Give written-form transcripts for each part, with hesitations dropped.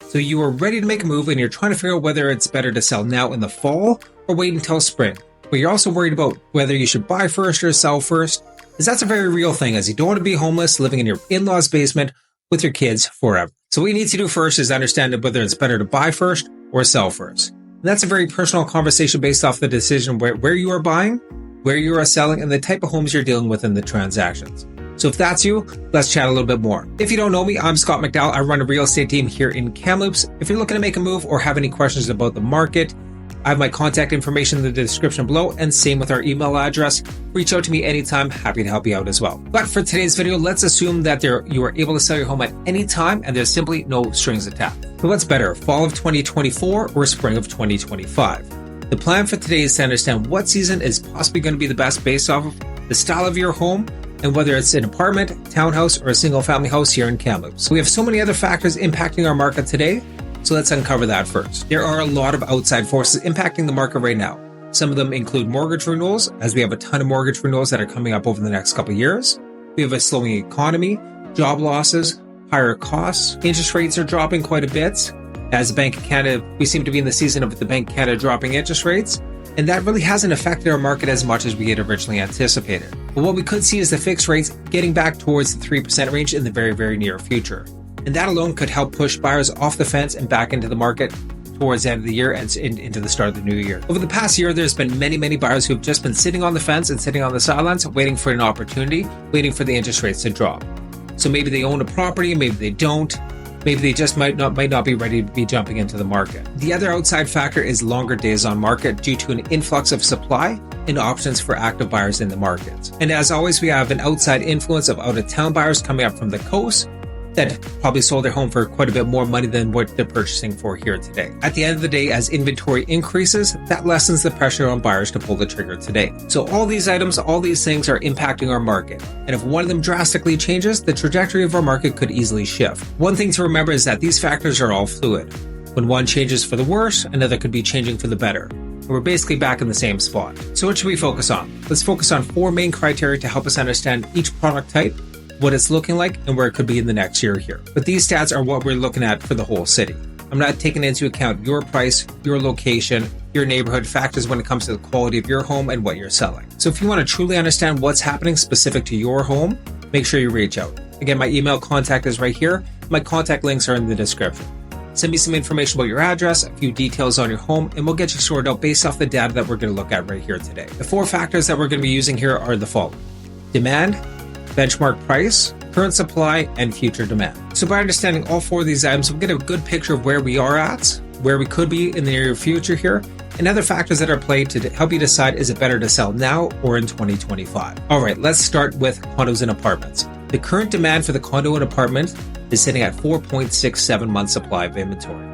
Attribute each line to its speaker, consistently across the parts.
Speaker 1: So you are ready to make a move and you're trying to figure out whether it's better to sell now in the fall or wait until spring. But you're also worried about whether you should buy first or sell first, as that's a very real thing, as you don't want to be homeless living in your in-laws' basement with your kids forever. So what you need to do first is understand whether it's better to buy first or sell first. And that's a very personal conversation based off the decision where you are buying, where you are selling, and the type of homes you're dealing with in the transactions. So if that's you, let's chat a little bit more. If you don't know me, I'm Scott McDowell. I run a real estate team here in Kamloops. If you're looking to make a move or have any questions about the market, I have my contact information in the description below, and same with our email address. Reach out to me anytime. Happy to help you out as well. But for today's video, let's assume that you are able to sell your home at any time and there's simply no strings attached. So what's better, fall of 2024 or spring of 2025? The plan for today is to understand what season is possibly going to be the best based off of the style of your home and whether it's an apartment, townhouse, or a single family house here in Kamloops. We have so many other factors impacting our market today, so let's uncover that first. There are a lot of outside forces impacting the market right now. Some of them include mortgage renewals, as we have a ton of mortgage renewals that are coming up over the next couple of years. We have a slowing economy, job losses, higher costs. Interest rates are dropping quite a bit. As the Bank of Canada, we seem to be in the season of the Bank of Canada dropping interest rates, and that really hasn't affected our market as much as we had originally anticipated. But what we could see is the fixed rates getting back towards the 3% range in the very, very near future. And that alone could help push buyers off the fence and back into the market towards the end of the year and into the start of the new year. Over the past year, there's been many buyers who've just been sitting on the fence and sitting on the sidelines, waiting for an opportunity, waiting for the interest rates to drop. So maybe they own a property, maybe they don't. Maybe they just might not be ready to be jumping into the market. The other outside factor is longer days on market due to an influx of supply and options for active buyers in the market. And as always, we have an outside influence of out-of-town buyers coming up from the coast that probably sold their home for quite a bit more money than what they're purchasing for here today. At the end of the day, as inventory increases, that lessens the pressure on buyers to pull the trigger today. So all these items, all these things are impacting our market. And if one of them drastically changes, the trajectory of our market could easily shift. One thing to remember is that these factors are all fluid. When one changes for the worse, another could be changing for the better. And we're basically back in the same spot. So what should we focus on? Let's focus on 4 main criteria to help us understand each product type, what it's looking like, and where it could be in the next year here. But these stats are what we're looking at for the whole city. I'm not taking into account your price, your location, your neighborhood factors when it comes to the quality of your home and what you're selling. So if you want to truly understand what's happening specific to your home, make sure you reach out. Again, my email contact is right here. My contact links are in the description. Send me some information about your address, a few details on your home, and we'll get you sorted out based off the data that we're going to look at right here today. The 4 factors that we're going to be using here are the following: demand, benchmark price, current supply, and future demand. So by understanding all 4 of these items, we'll get a good picture of where we are at, where we could be in the near future here, and other factors that are played to help you decide, is it better to sell now or in 2025? All right, let's start with condos and apartments. The current demand for the condo and apartment is sitting at 4.67 months supply of inventory.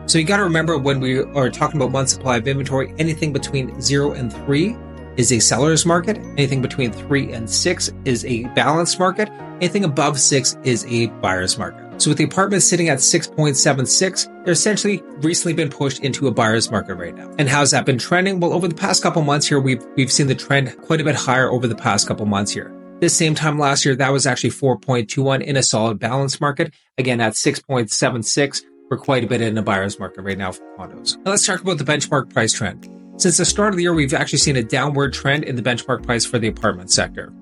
Speaker 1: So you got to remember, when we are talking about months supply of inventory, anything between 0 and 3 is a seller's market. Anything between 3 and 6 is a balanced market. Anything above 6 is a buyer's market. So with the apartments sitting at 6.76, they're essentially recently been pushed into a buyer's market right now. And how's that been trending? Well, over the past couple months here, we've seen the trend quite a bit higher over the past couple months here. This same time last year, that was actually 4.21 in a solid balanced market. Again, at 6.76, we're quite a bit in a buyer's market right now for condos. Now let's talk about the benchmark price trend. Since the start of the year, we've actually seen a downward trend in the benchmark price for the apartment sector.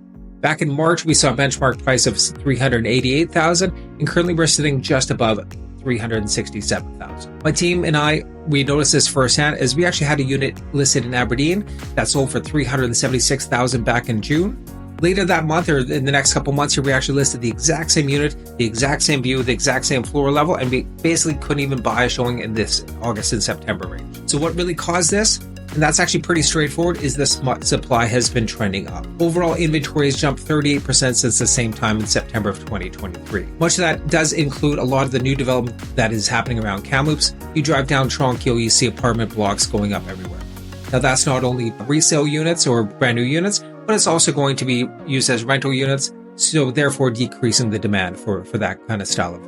Speaker 1: Back in March, we saw a benchmark price of $388,000, and currently we're sitting just above $367,000. My team and I, we noticed this firsthand as we actually had a unit listed in Aberdeen that sold for $376,000 back in June. Later that month, or in the next couple months here, we actually listed the exact same unit, the exact same view, the exact same floor level, and we basically couldn't even buy a showing in this August and September range. So what really caused this? And that's actually pretty straightforward, is the supply has been trending up. Overall inventory has jumped 38% since the same time in September of 2023. Much of that does include a lot of the new development that is happening around Kamloops. You drive down Toronto, you see apartment blocks going up everywhere. Now that's not only resale units or brand new units, but it's also going to be used as rental units, so therefore decreasing the demand for that kind of style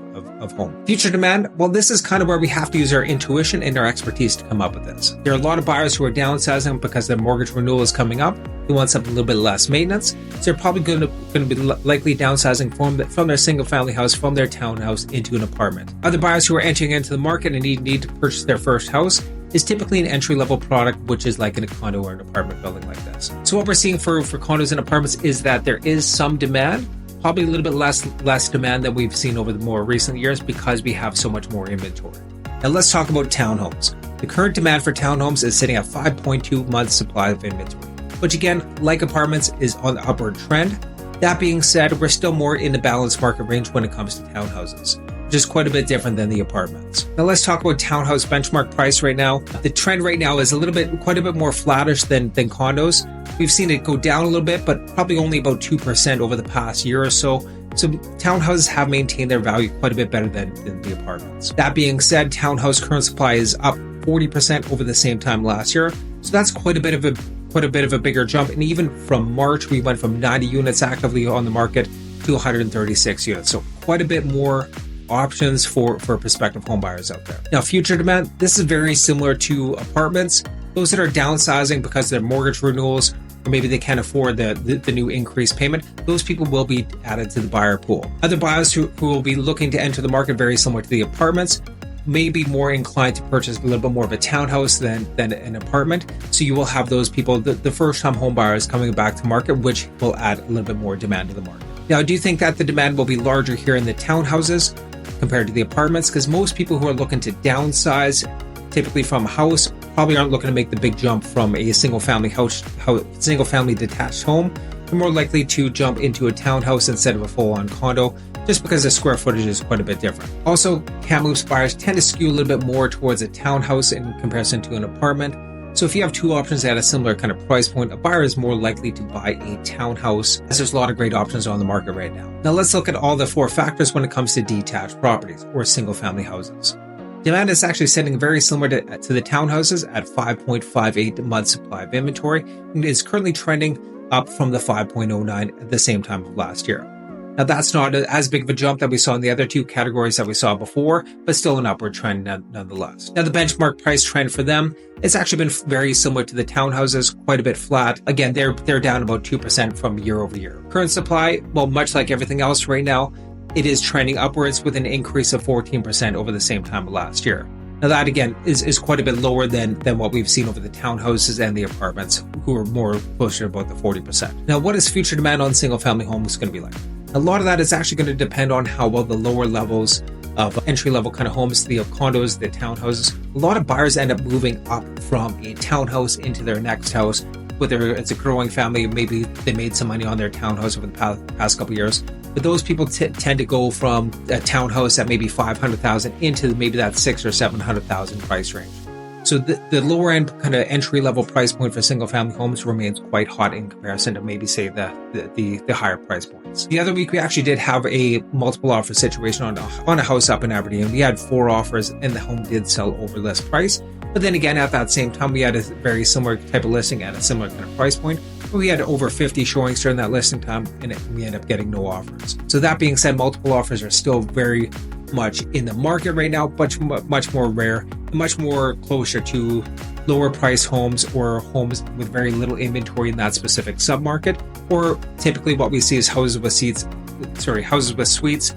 Speaker 1: of home. Future demand, well, this is kind of where we have to use our intuition and our expertise to come up with this. There are a lot of buyers who are downsizing because their mortgage renewal is coming up. They want something a little bit less maintenance. So they're probably going to be likely downsizing from their single family house, from their townhouse into an apartment. Other buyers who are entering into the market and need to purchase their first house is typically an entry-level product, which is like in a condo or an apartment building like this. So what we're seeing for condos and apartments is that there is some demand, probably a little bit less demand than we've seen over the more recent years because we have so much more inventory. Now let's talk about townhomes. The current demand for townhomes is sitting at 5.2 months supply of inventory, which again, like apartments, is on the upward trend. That being said, we're still more in the balanced market range when it comes to townhouses, which is quite a bit different than the apartments. Now let's talk about townhouse benchmark price right now. The trend right now is quite a bit more flattish than condos. We've seen it go down a little bit, but probably only about 2% over the past year or so. So townhouses have maintained their value quite a bit better than the apartments. That being said, townhouse current supply is up 40% over the same time last year. So that's quite a bit of a bigger jump. And even from March, we went from 90 units actively on the market to 136 units. So quite a bit more options for prospective home buyers out there. Now, future demand, this is very similar to apartments. Those that are downsizing because of their mortgage renewals, or maybe they can't afford the new increased payment, those people will be added to the buyer pool. Other buyers who will be looking to enter the market very similar to the apartments may be more inclined to purchase a little bit more of a townhouse than an apartment. So you will have those people, the first-time home buyers coming back to market, which will add a little bit more demand to the market. Now, I do think that the demand will be larger here in the townhouses compared to the apartments, because most people who are looking to downsize, typically from a house, probably aren't looking to make the big jump from a single-family detached home. They're more likely to jump into a townhouse instead of a full-on condo, just because the square footage is quite a bit different. Also, Kamloops buyers tend to skew a little bit more towards a townhouse in comparison to an apartment. So if you have two options at a similar kind of price point, a buyer is more likely to buy a townhouse, as there's a lot of great options on the market right now. Now let's look at all the four factors when it comes to detached properties or single-family houses. Demand is actually sitting very similar to the townhouses at 5.58 months supply of inventory, and is currently trending up from the 5.09 at the same time of last year. Now, that's not as big of a jump that we saw in the other two categories that we saw before, but still an upward trend nonetheless. Now, the benchmark price trend for them, it's actually been very similar to the townhouses, quite a bit flat. Again, they're down about 2% from year over year. Current supply, well, much like everything else right now, it is trending upwards with an increase of 14% over the same time last year. Now, that again is quite a bit lower than what we've seen over the townhouses and the apartments, who are more closer to about the 40%. Now, what is future demand on single-family homes going to be like? A lot of that is actually going to depend on how well the lower levels of entry-level kind of homes, the condos, the townhouses. A lot of buyers end up moving up from a townhouse into their next house, whether it's a growing family, maybe they made some money on their townhouse over the past couple of years. But those people tend to go from a townhouse at maybe $500,000 into maybe that $600,000 or $700,000 price range. So the lower end kind of entry level price point for single family homes remains quite hot in comparison to maybe say the higher price points. The other week we actually did have a multiple offer situation on a house up in Aberdeen. We had 4 offers and the home did sell over list price. But then again, at that same time, we had a very similar type of listing at a similar kind of price point. We had over 50 showings during that listing time, and we ended up getting no offers. So that being said, multiple offers are still very much in the market right now, but much more rare, and much more closer to lower price homes or homes with very little inventory in that specific submarket. Or typically what we see is houses with suites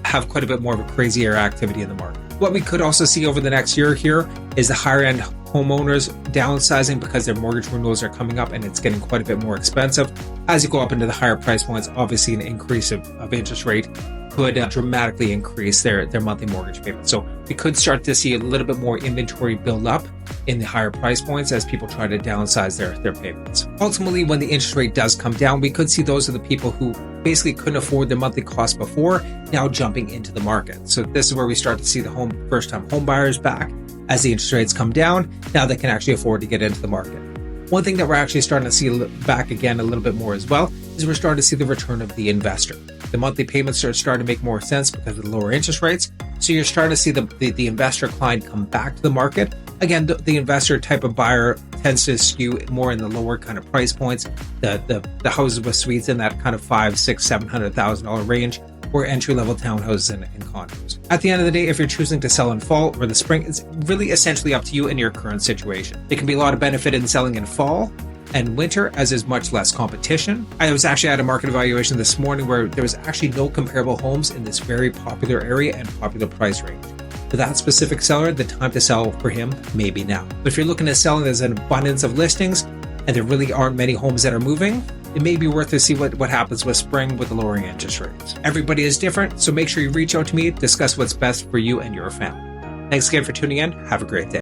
Speaker 1: have quite a bit more of a crazier activity in the market. What we could also see over the next year here is the higher end homeowners downsizing because their mortgage renewals are coming up and it's getting quite a bit more expensive. As you go up into the higher price points, obviously an increase of interest rate could dramatically increase their monthly mortgage payment. So we could start to see a little bit more inventory build up in the higher price points as people try to downsize their payments. Ultimately, when the interest rate does come down, we could see those are the people who basically couldn't afford their monthly cost before now jumping into the market. So this is where we start to see the first-time home buyers back. As the interest rates come down, now they can actually afford to get into the market. One thing that we're actually starting to see back again a little bit more as well is we're starting to see the return of the investor. The monthly payments are starting to make more sense because of the lower interest rates. So you're starting to see the investor client come back to the market. Again, the investor type of buyer tends to skew more in the lower kind of price points. The houses with suites in that kind of $500,000, $600,000, $700,000 range or entry-level townhouses and condos. At the end of the day, if you're choosing to sell in fall or the spring, it's really essentially up to you and your current situation. There can be a lot of benefit in selling in fall and winter, as is much less competition. I was actually at a market evaluation this morning where there was actually no comparable homes in this very popular area and popular price range. For that specific seller, the time to sell for him may be now. But if you're looking to sell and there's an abundance of listings and there really aren't many homes that are moving, it may be worth to see what happens with spring with the lowering interest rates. Everybody is different, so make sure you reach out to me, discuss what's best for you and your family. Thanks again for tuning in. Have a great day.